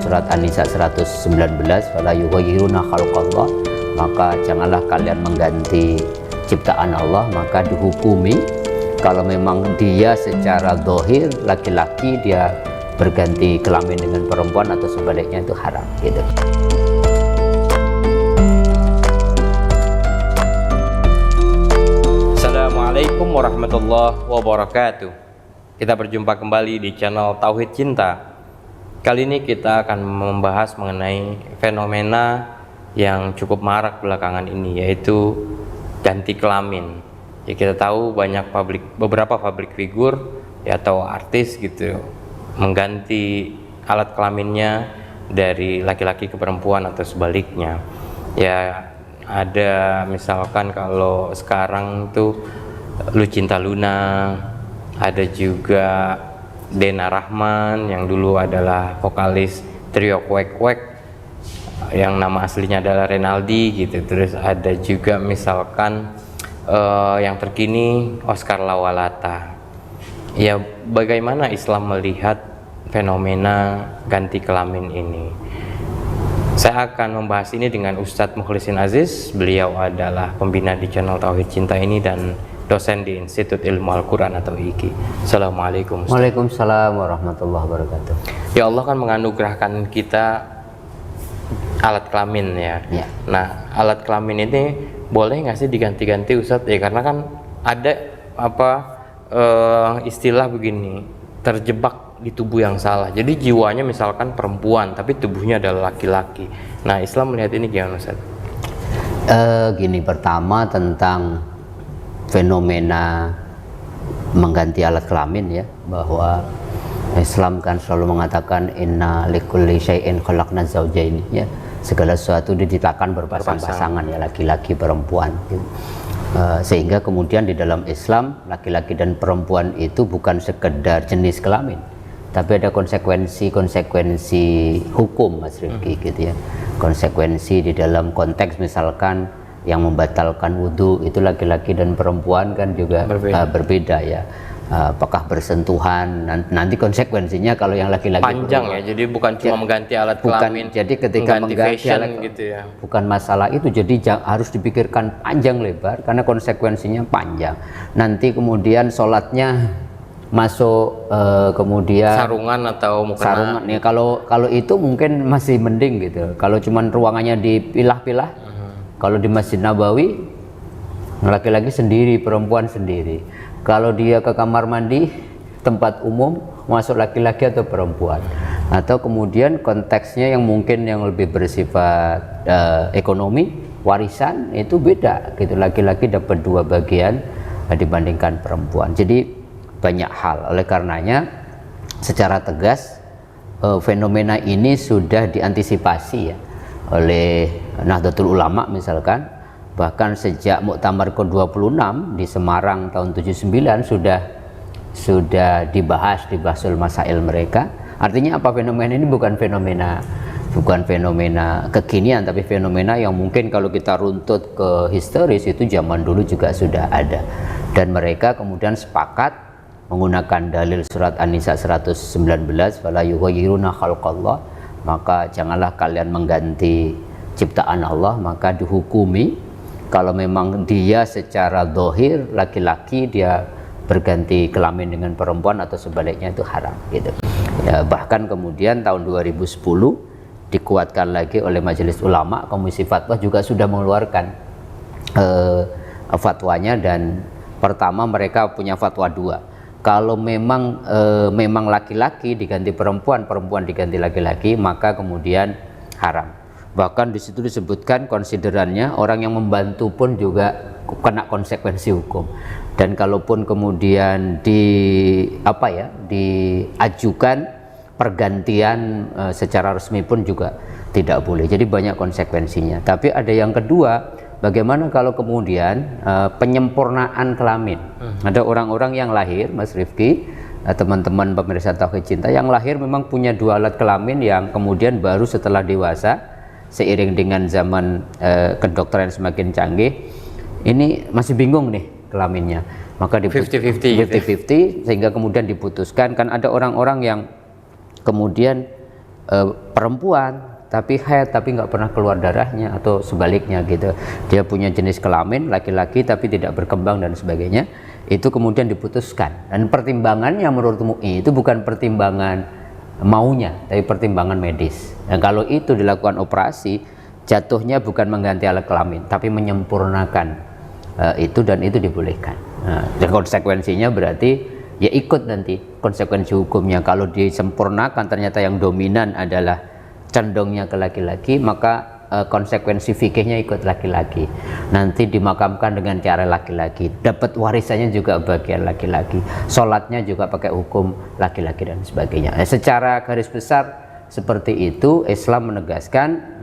surat An-Nisa 119, fala yughayyiruna khalqallah, maka janganlah kalian mengganti ciptaan Allah. Maka dihukumi kalau memang dia secara zahir laki-laki, dia berganti kelamin dengan perempuan atau sebaliknya, itu haram gitu. Assalamualaikum warahmatullahi wabarakatuh. Kita berjumpa kembali di channel Tauhid Cinta. Kali ini kita akan membahas mengenai fenomena yang cukup marak belakangan ini, yaitu ganti kelamin. Ya, kita tahu beberapa public figure ya, atau artis gitu mengganti alat kelaminnya dari laki-laki ke perempuan atau sebaliknya. Ya, ada misalkan kalau sekarang tuh Lucinta Luna, ada juga Dena Rahman yang dulu adalah vokalis trio Quek Quek yang nama aslinya adalah Renaldi gitu. Terus ada juga misalkan yang terkini Oscar Lawalata. Ya, bagaimana Islam melihat fenomena ganti kelamin ini? Saya akan membahas ini dengan Ustadz Mukhlisin Aziz. Beliau adalah pembina di channel Tauhid Cinta ini dan dosen di Institut Ilmu Al-Quran atau IKI. Assalamualaikum Ustaz. Waalaikumsalam warahmatullahi wabarakatuh. Ya, Allah kan menganugerahkan kita alat kelamin ya. Nah, alat kelamin ini boleh nggak sih diganti-ganti Ustadz? Ya, karena kan ada istilah begini, terjebak di tubuh yang salah. Jadi jiwanya misalkan perempuan tapi tubuhnya adalah laki-laki. Nah, Islam melihat ini gimana Ustadz? Gini, pertama tentang fenomena mengganti alat kelamin ya, bahwa Islam kan selalu mengatakan inna likulli syai'in khalaqna zawjaini, ya, segala sesuatu diciptakan berpasang-pasangan ya, laki-laki perempuan gitu. Sehingga kemudian di dalam Islam laki-laki dan perempuan itu bukan sekedar jenis kelamin, tapi ada konsekuensi hukum, Mas Rifki, gitu ya. Konsekuensi di dalam konteks misalkan yang membatalkan wudhu itu laki-laki dan perempuan kan juga berbeda ya. Apakah bersentuhan, nanti konsekuensinya kalau yang laki-laki panjang ya, jadi bukan cuma mengganti alat kelamin, jadi ketika mengganti alat gitu ya, bukan masalah itu, jadi harus dipikirkan panjang lebar karena konsekuensinya panjang. Nanti kemudian sholatnya masuk kemudian sarungan atau mukena. Sarungan ya, kalau itu mungkin masih mending gitu, kalau cuman ruangannya dipilah-pilah. Kalau di Masjid Nabawi laki-laki sendiri, perempuan sendiri. Kalau dia ke kamar mandi tempat umum, masuk laki-laki atau perempuan. Atau kemudian konteksnya yang mungkin yang lebih bersifat ekonomi, warisan, itu beda gitu, laki-laki dapat 2 bagian dibandingkan perempuan. Jadi banyak hal. Oleh karenanya secara tegas fenomena ini sudah diantisipasi ya oleh Nahdlatul Ulama misalkan. Bahkan sejak Muktamar ke-26 di Semarang tahun 79 sudah dibahas di Bahsul Masail mereka. Artinya apa, fenomena ini bukan fenomena kekinian, tapi fenomena yang mungkin kalau kita runtut ke historis itu zaman dulu juga sudah ada. Dan mereka kemudian sepakat menggunakan dalil surat An-Nisa 119, fala yughayyiruna khalqallah, maka janganlah kalian mengganti ciptaan Allah. Maka dihukumi kalau memang dia secara zahir laki-laki, dia berganti kelamin dengan perempuan atau sebaliknya, itu haram gitu ya. Bahkan kemudian tahun 2010 dikuatkan lagi oleh Majelis Ulama, Komisi Fatwa juga sudah mengeluarkan fatwanya. Dan pertama mereka punya fatwa 2. Kalau memang laki-laki diganti perempuan, perempuan diganti laki-laki, maka kemudian haram. Bahkan di situ disebutkan konsiderannya orang yang membantu pun juga kena konsekuensi hukum. Dan kalaupun kemudian diajukan pergantian secara resmi pun juga tidak boleh. Jadi banyak konsekuensinya. Tapi ada yang kedua, bagaimana kalau kemudian penyempurnaan kelamin? Ada orang-orang yang lahir, Mas Rifki, teman-teman pemirsa Tauhid Cinta, yang lahir memang punya 2 alat kelamin yang kemudian baru setelah dewasa, seiring dengan zaman kedokteran semakin canggih, ini masih bingung nih kelaminnya. Maka 50-50 sehingga kemudian diputuskan. Kan ada orang-orang yang kemudian perempuan tapi haid tapi nggak pernah keluar darahnya, atau sebaliknya gitu, dia punya jenis kelamin laki-laki tapi tidak berkembang dan sebagainya, itu kemudian diputuskan. Dan pertimbangannya menurut MUI itu bukan pertimbangan maunya tapi pertimbangan medis. Dan kalau itu dilakukan operasi, jatuhnya bukan mengganti alat kelamin tapi menyempurnakan itu, dan itu dibolehkan. Nah, dan konsekuensinya berarti ya ikut nanti konsekuensi hukumnya. Kalau disempurnakan ternyata yang dominan adalah condongnya ke laki-laki, maka konsekuensi fikihnya ikut laki-laki. Nanti dimakamkan dengan cara laki-laki, dapat warisannya juga bagian laki-laki, sholatnya juga pakai hukum laki-laki dan sebagainya. Secara garis besar seperti itu Islam menegaskan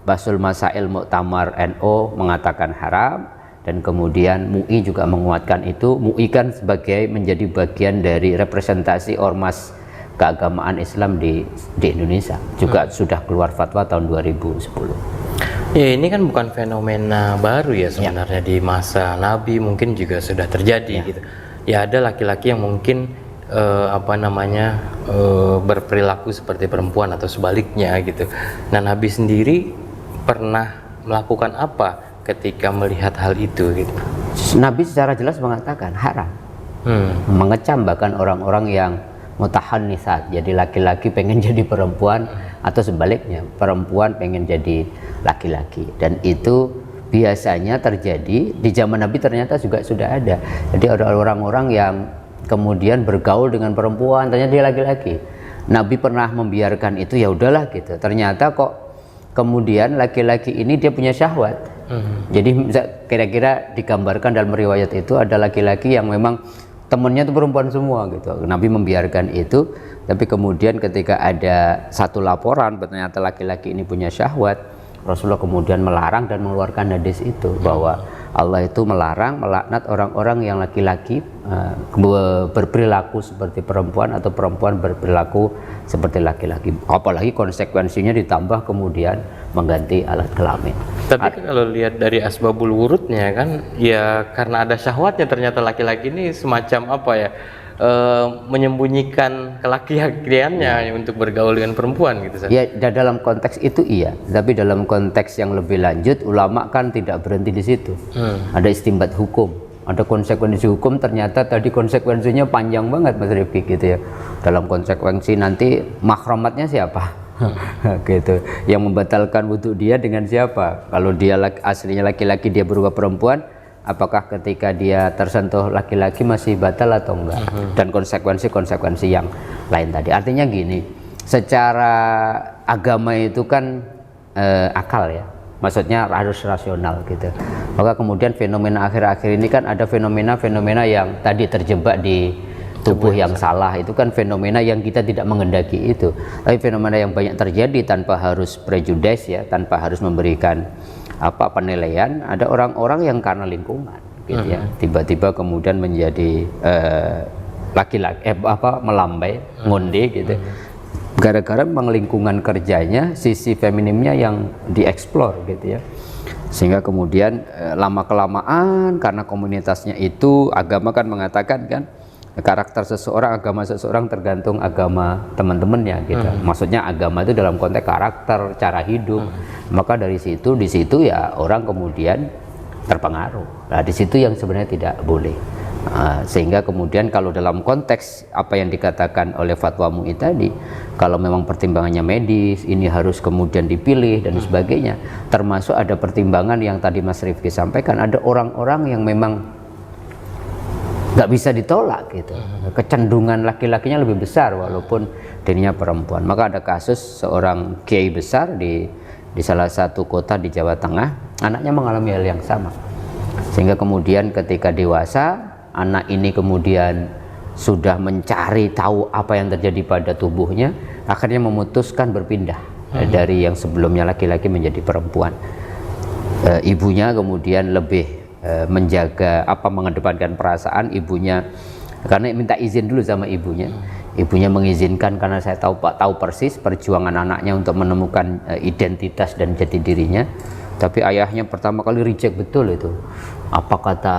Basul Masail Muktamar NU mengatakan haram, dan kemudian MUI juga menguatkan itu. MUI kan sebagai menjadi bagian dari representasi ormas keagamaan Islam di Indonesia, juga sudah keluar fatwa tahun 2010. Ya, ini kan bukan fenomena baru ya sebenarnya, di masa Nabi mungkin juga sudah terjadi gitu. Ya ada laki-laki yang mungkin berperilaku seperti perempuan atau sebaliknya gitu. Nah, Nabi sendiri pernah melakukan apa ketika melihat hal itu gitu? Nabi secara jelas mengatakan haram, mengecam bahkan orang-orang yang mutahannisat, jadi laki-laki pengen jadi perempuan, atau sebaliknya perempuan pengen jadi laki-laki. Dan itu biasanya terjadi di zaman Nabi, ternyata juga sudah ada. Jadi ada orang-orang yang kemudian bergaul dengan perempuan, ternyata dia laki-laki. Nabi pernah membiarkan itu, ya udahlah gitu. Ternyata kok kemudian laki-laki ini dia punya syahwat. Jadi kira-kira digambarkan dalam riwayat itu ada laki-laki yang memang temennya itu perempuan semua gitu. Nabi membiarkan itu, tapi kemudian ketika ada satu laporan ternyata laki-laki ini punya syahwat, Rasulullah kemudian melarang dan mengeluarkan hadis itu, bahwa Allah itu melarang, melaknat orang-orang yang laki-laki berperilaku seperti perempuan, atau perempuan berperilaku seperti laki-laki. Apalagi konsekuensinya ditambah kemudian mengganti alat kelamin. Tapi kalau lihat dari asbabul wurudnya kan, ya karena ada syahwatnya, ternyata laki-laki ini semacam menyembunyikan kelaki-lakiannya untuk bergaul dengan perempuan gitu. Ya, dalam konteks itu iya, tapi dalam konteks yang lebih lanjut ulama kan tidak berhenti di situ. Ada istimbat hukum, ada konsekuensi hukum. Ternyata tadi konsekuensinya panjang banget Mas Rifki gitu ya. Dalam konsekuensi nanti mahramatnya siapa? Gitu. Yang membatalkan wudhu dia dengan siapa? Kalau dia aslinya laki-laki, dia berubah perempuan, apakah ketika dia tersentuh laki-laki masih batal atau enggak? Dan konsekuensi-konsekuensi yang lain tadi. Artinya gini, secara agama itu kan akal ya, maksudnya harus rasional gitu. Maka kemudian fenomena akhir-akhir ini kan ada fenomena-fenomena yang tadi terjebak di tubuh yang salah, itu kan fenomena yang kita tidak mengendaki itu, tapi fenomena yang banyak terjadi tanpa harus prejudice ya, tanpa harus memberikan penilaian. Ada orang-orang yang karena lingkungan gitu ya, tiba-tiba kemudian menjadi laki-laki melambai, ngonde gitu, gara-gara memang lingkungan kerjanya, sisi feminimnya yang dieksplor gitu ya. Sehingga kemudian lama kelamaan karena komunitasnya itu, agama kan mengatakan kan karakter seseorang, agama seseorang tergantung agama teman-temannya gitu. Maksudnya agama itu dalam konteks karakter, cara hidup. Maka di situ ya orang kemudian terpengaruh. Nah, di situ yang sebenarnya tidak boleh. Sehingga kemudian kalau dalam konteks apa yang dikatakan oleh fatwa MUI tadi, kalau memang pertimbangannya medis, ini harus kemudian dipilih dan sebagainya. Termasuk ada pertimbangan yang tadi Mas Rifki sampaikan, ada orang-orang yang memang nggak bisa ditolak gitu, kecenderungan laki-lakinya lebih besar walaupun dirinya perempuan. Maka ada kasus seorang kiai besar di salah satu kota di Jawa Tengah, anaknya mengalami hal yang sama, sehingga kemudian ketika dewasa anak ini kemudian sudah mencari tahu apa yang terjadi pada tubuhnya, akhirnya memutuskan berpindah dari yang sebelumnya laki-laki menjadi perempuan. Ibunya kemudian lebih menjaga mengedepankan perasaan ibunya, karena minta izin dulu sama ibunya. Ibunya mengizinkan karena saya tahu persis perjuangan anaknya untuk menemukan identitas dan jati dirinya. Tapi ayahnya pertama kali reject betul itu. Apa kata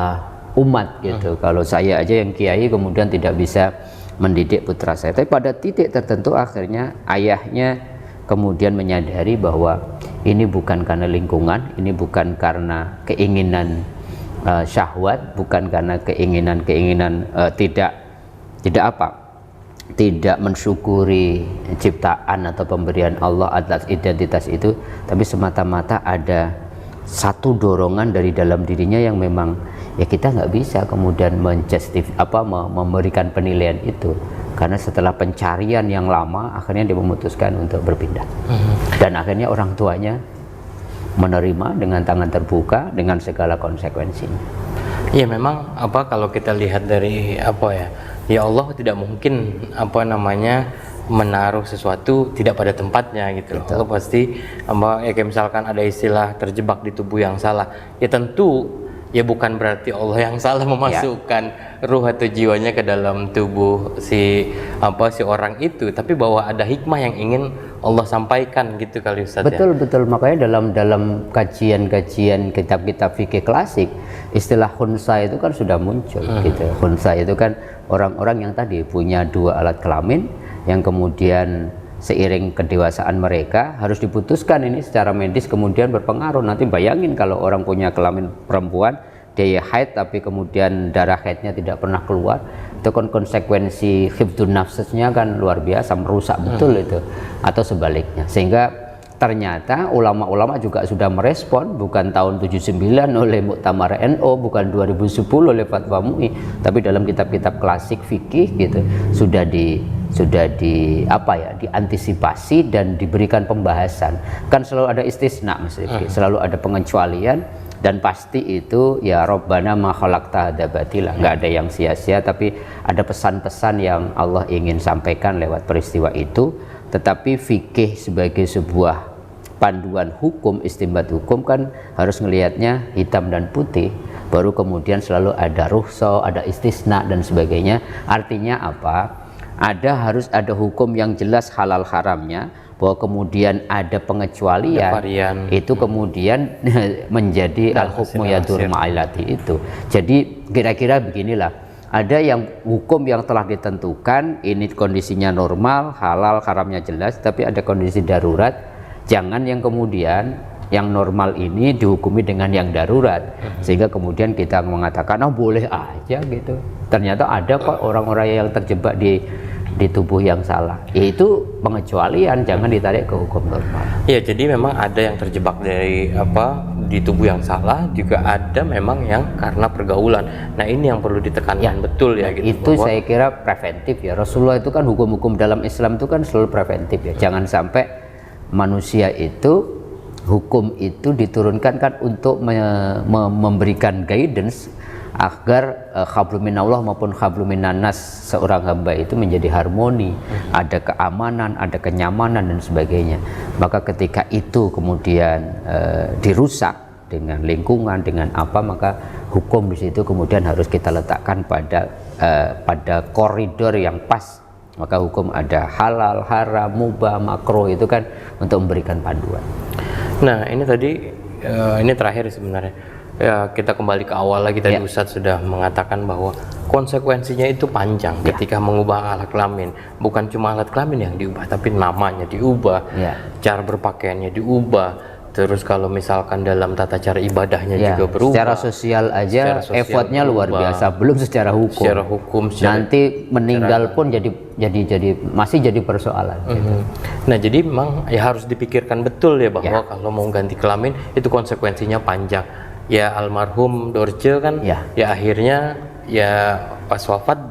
umat gitu. Kalau saya aja yang kiai kemudian tidak bisa mendidik putra saya. Tapi pada titik tertentu akhirnya ayahnya kemudian menyadari bahwa ini bukan karena lingkungan, ini bukan karena keinginan syahwat, bukan karena keinginan tidak mensyukuri ciptaan atau pemberian Allah atas identitas itu, tapi semata-mata ada satu dorongan dari dalam dirinya yang memang ya kita nggak bisa kemudian memberikan penilaian itu, karena setelah pencarian yang lama akhirnya dia memutuskan untuk berpindah. Dan akhirnya orang tuanya menerima dengan tangan terbuka dengan segala konsekuensinya. Ya memang kalau kita lihat dari ya Allah tidak mungkin menaruh sesuatu tidak pada tempatnya gitu. Allah pasti kayak misalkan ada istilah terjebak di tubuh yang salah, ya tentu ya bukan berarti Allah yang salah memasukkan ruh atau jiwanya ke dalam tubuh si orang itu, tapi bahwa ada hikmah yang ingin Allah sampaikan gitu kali Ustaz. Betul. Makanya dalam kajian-kajian kitab-kitab fikih klasik, istilah khunsa itu kan sudah muncul gitu. Khunsa itu kan orang-orang yang tadi punya dua alat kelamin yang kemudian seiring kedewasaan mereka harus diputuskan ini secara medis, kemudian berpengaruh. Nanti bayangin kalau orang punya kelamin perempuan, dia haid tapi kemudian darah haidnya tidak pernah keluar, itu kan konsekuensi hifdzun nafsnya kan luar biasa, merusak betul itu. Atau sebaliknya, sehingga ternyata ulama-ulama juga sudah merespon, bukan tahun 79 oleh Muktamar NU, bukan 2010 oleh Fatwa MUI, tapi dalam kitab-kitab klasik fikih gitu sudah diantisipasi dan diberikan pembahasan. Kan selalu ada istisna, selalu ada pengecualian, dan pasti itu ya Rabbana ma khalaqta hadza batila, nggak ada yang sia-sia, tapi ada pesan-pesan yang Allah ingin sampaikan lewat peristiwa itu. Tetapi fikih sebagai sebuah panduan hukum, istinbat hukum kan harus ngelihatnya hitam dan putih, baru kemudian selalu ada rukhsah, ada istisna dan sebagainya. Artinya apa? Harus ada hukum yang jelas halal haramnya, bahwa kemudian ada pengecualian, itu kemudian menjadi al-hukmu yadur ma'ilati itu. Jadi kira-kira beginilah, ada yang hukum yang telah ditentukan, ini kondisinya normal, halal haramnya jelas, tapi ada kondisi darurat. Jangan yang kemudian yang normal ini dihukumi dengan yang darurat, sehingga kemudian kita mengatakan boleh aja gitu. Ternyata ada kok orang-orang yang terjebak di tubuh yang salah. Itu pengecualian, jangan ditarik ke hukum normal. Ya, jadi memang ada yang terjebak dari di tubuh yang salah, juga ada memang yang karena pergaulan. Nah, ini yang perlu ditekankan betul ya gitu. Itu bahwa saya kira preventif ya. Rasulullah itu kan hukum-hukum dalam Islam itu kan selalu preventif ya. Jangan sampai manusia itu hukum itu diturunkan kan untuk memberikan guidance agar khablum minallah maupun khablum minannas seorang hamba itu menjadi harmoni, ada keamanan, ada kenyamanan dan sebagainya. Maka ketika itu kemudian dirusak dengan lingkungan, dengan maka hukum di situ kemudian harus kita letakkan pada koridor yang pas. Maka hukum ada halal, haram, mubah, makruh itu kan untuk memberikan panduan. Nah, ini tadi ini terakhir sebenarnya. Ya, kita kembali ke awal lagi tadi. Ustadz sudah mengatakan bahwa konsekuensinya itu panjang ketika mengubah alat kelamin. Bukan cuma alat kelamin yang diubah, tapi namanya diubah, cara berpakaiannya diubah, terus kalau misalkan dalam tata cara ibadahnya juga berubah. Secara sosial aja effortnya luar biasa, belum secara hukum. Nanti meninggal pun masih jadi persoalan. Gitu. Nah, jadi memang ya harus dipikirkan betul ya bahwa kalau mau ganti kelamin itu konsekuensinya panjang. Ya almarhum Dorce kan ya akhirnya ya pas wafat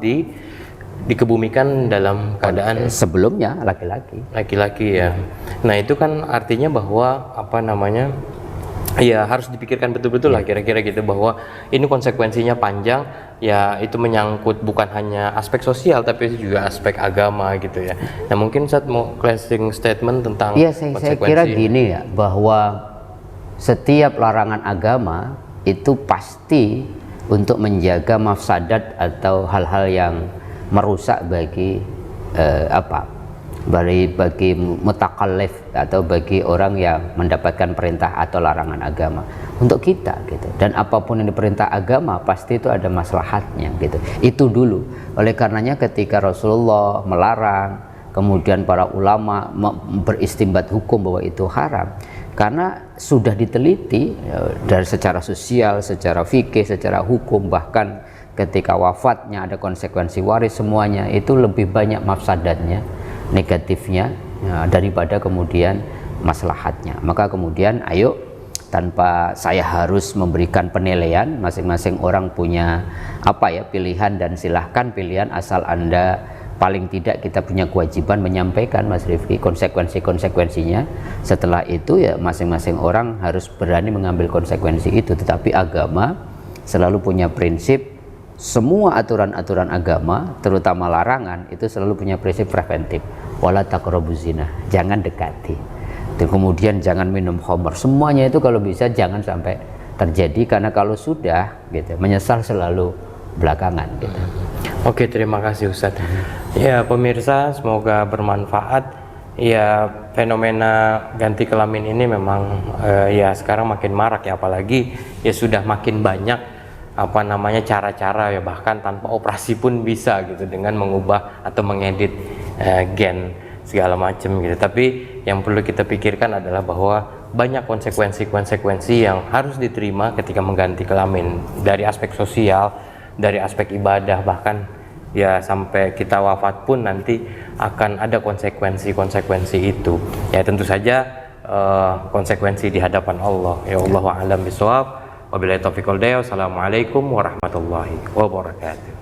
dikebumikan dalam keadaan sebelumnya laki-laki ya. Nah, itu kan artinya bahwa ya harus dipikirkan betul-betul lah kira-kira gitu, bahwa ini konsekuensinya panjang ya, itu menyangkut bukan hanya aspek sosial tapi juga aspek agama gitu ya. Nah, mungkin saat mau closing statement tentang konsekuensi. Saya kira gini ya, bahwa setiap larangan agama itu pasti untuk menjaga mafsadat atau hal-hal yang merusak bagi bagi mutakallif atau bagi orang yang mendapatkan perintah atau larangan agama untuk kita gitu. Dan apapun yang diperintah agama pasti itu ada maslahatnya gitu. Itu dulu. Oleh karenanya ketika Rasulullah melarang, kemudian para ulama beristimbat hukum bahwa itu haram, karena sudah diteliti dari secara sosial, secara fikih, secara hukum, bahkan ketika wafatnya ada konsekuensi waris, semuanya itu lebih banyak mafsadatnya, negatifnya daripada kemudian maslahatnya. Maka kemudian ayo, tanpa saya harus memberikan penilaian, masing-masing orang punya pilihan, dan silahkan pilihan asal Anda paling tidak kita punya kewajiban menyampaikan, Mas Rifki, konsekuensinya. Setelah itu ya masing-masing orang harus berani mengambil konsekuensi itu. Tetapi agama selalu punya prinsip, semua aturan-aturan agama terutama larangan itu selalu punya prinsip preventif, wala taqrabuz zina, jangan dekati. Dan kemudian jangan minum khamr, semuanya itu kalau bisa jangan sampai terjadi, karena kalau sudah gitu menyesal selalu belakangan gitu. Oke, terima kasih Ustadz. Ya pemirsa, semoga bermanfaat. Ya fenomena ganti kelamin ini memang ya sekarang makin marak ya, apalagi ya sudah makin banyak cara-cara ya, bahkan tanpa operasi pun bisa gitu dengan mengubah atau mengedit gen segala macam gitu. Tapi yang perlu kita pikirkan adalah bahwa banyak konsekuensi yang harus diterima ketika mengganti kelamin, dari aspek sosial, dari aspek ibadah, bahkan ya sampai kita wafat pun nanti akan ada konsekuensi itu. Ya tentu saja konsekuensi di hadapan Allah. Ya Allahu a'lam bishawab. Wabillahi taufiq wal hidayah. Wassalamualaikum warahmatullahi wabarakatuh.